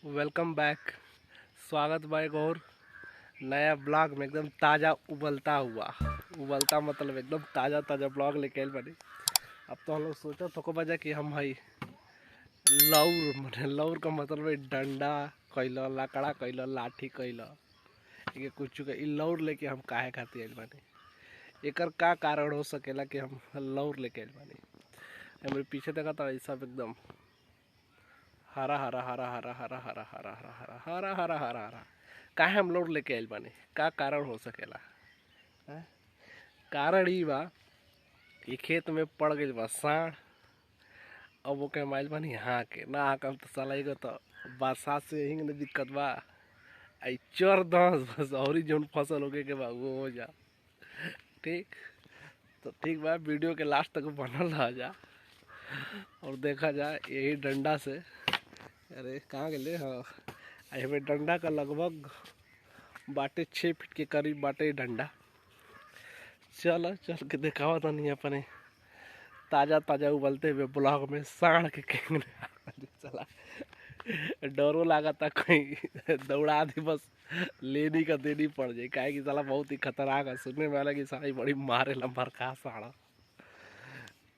Welcome bank. स्वागत बा एक और नया ब्लॉग में। एकदम ताज़ा उबलता मतलब एकदम ताज़ा ताज़ा ब्लॉग लेके आइल बानी। अब तो हम लोग सोचा थको बजा कि हम भाई लौर मने लौर का मतलब है डंडा कैला, लकड़ा कैला, लाठी कैला, ये कुछ का लौर लेके हम काहे खातिर आइल बानी। एकर का कारण हो सकेला कि हम लौर लेके आइल बानी। हमारे पीछे देखा था सब एकदम हरा हरा हरा हरा हरा हरा हरा हरा हरा हरा हरा हरा हरा। काहे हम लोग लेके आइल बानी, का कारण हो सकेला? हैं? कारण ई बा कि खेत में पड़ गइल बा साढ़। अब वो के माइल बानी हाँ के ना आकम तो साला एगो तो बरसात से यही ने दिक्कत बा। आई चर दस बस और जौन फसल होगे के बा वो हो जा। ठीक तो ठीक बा, वीडियो के लास्ट तक बनल रह जा और देखा जाए यही डंडा से। अरे कहाँ गए? हाँ, हमें डंडा का लगभग बाटे 6 फीट के करीब बाटे डंडा। चल चल के दिखावा था नहीं अपने ताज़ा ताज़ा उबलते हुए ब्लॉग में साढ़ के केंगने चला। डरो लगा था कहीं दौड़ा दी, बस लेनी का देनी पड़ जाए। काहे कि साला बहुत ही खतरनाक है, सुनने में वाला कि साला बड़ी मारे लंबर का साड़ा।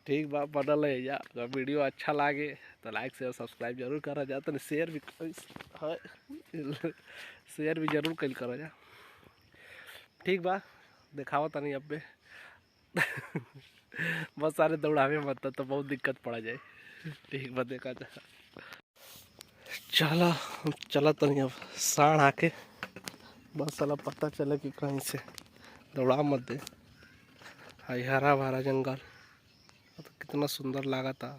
ठीक बा, बनल है जा। अगर वीडियो अच्छा लगे तो लाइक शेयर सब्सक्राइब जरूर करा जा। तो शेयर भी शेयर भी जरूर कल करा जा। ठीक बा, दिखाओ तनी अब बे। बहुत सारे दौड़ावे मत तो बहुत दिक्कत पड़ा जाए। ठीक बा, देखा जा। चला चला तनी अब साढ़ आके बस साला पता चले कि कहीं से दौड़ा मत दे। हाई हरा भरा जंगल तो कितना सुंदर लगा था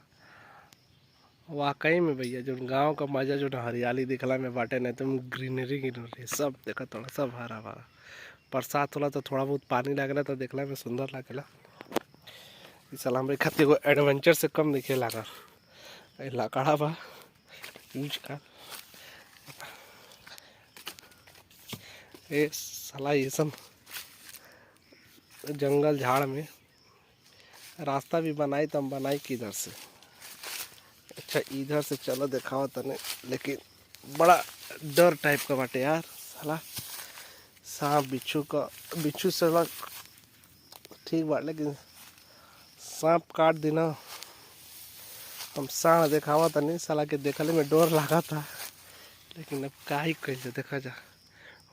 वाकई में भैया। जो गांव का मजा जो हरियाली दिखला में बाटे नहीं तुम ग्रीनरी ग्रीनरी सब देखा, थोड़ा सब हरा भरा। बरसात होला तो थोड़ा बहुत पानी लगला तो देखला में सुंदर लगेला। इस साल हमारे खातिर एगो एडवेंचर से कम दिखे लगा। लकड़ा बा यूज का ए साला ये सब जंगल झाड़ में रास्ता भी बनाई तो हम बनाई किधर से? अच्छा इधर से चलो दिखाओ तने, लेकिन बड़ा डर टाइप का बाटे यार। साला सांप बिच्छू से ठीक बा, लेकिन सांप काट देना। हम साढ़ दिखावा तनी साला के देखले में डर लगा था, लेकिन अब का ही कहिए। देखा जा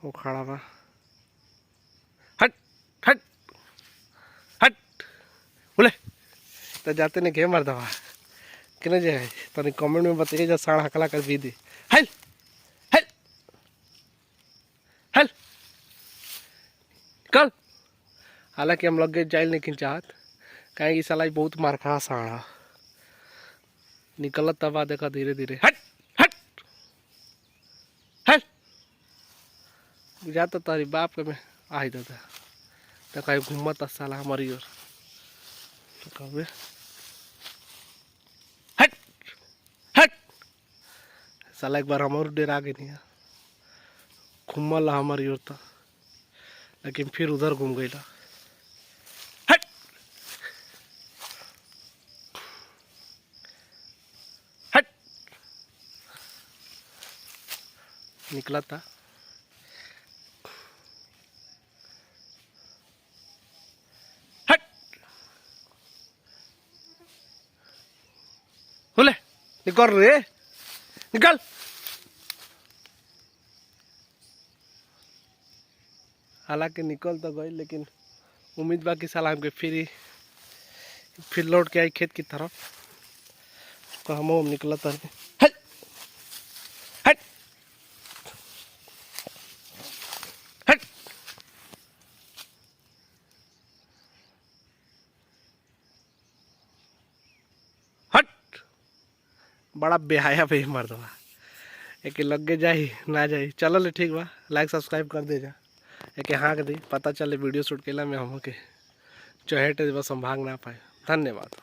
वो खड़ा बा। हट हट हट बोले तो जाते ने घे मार दवा किने जे है तनी कमेंट में बताइए जा। साढ़ हकला कर भी दे। हेल हेल हेल कल हालांकि हम लगे जाइल नहीं चाहत, कहीं साला बहुत मार खा साढ़ा निकलत तबा। देखा धीरे धीरे हट हट हट जाता तारी बाप के में आई दादा। देखा घूमत साला हमारी ओर। हट हट साला एक बार हमारे डेरा गए नहीं घूमल हमारी ओर था, लेकिन फिर उधर घूम गई। हट हट निकला था। हट बोले निकल रे निकल। हालांकि निकल तो गई, लेकिन उम्मीद बा कि साला हमके फिर लौट के आई खेत की तरफ। तो हम निकला था। हट हट हट हट बड़ा बेहाया पे मर दवा एक लगे जाए ना जाए। चलो ठीक बा, लाइक सब्सक्राइब कर दे जा। एक हाँ के दी पता चले वीडियो शूट केला में हम के चहेटे बस हम भाग ना पाए। धन्यवाद।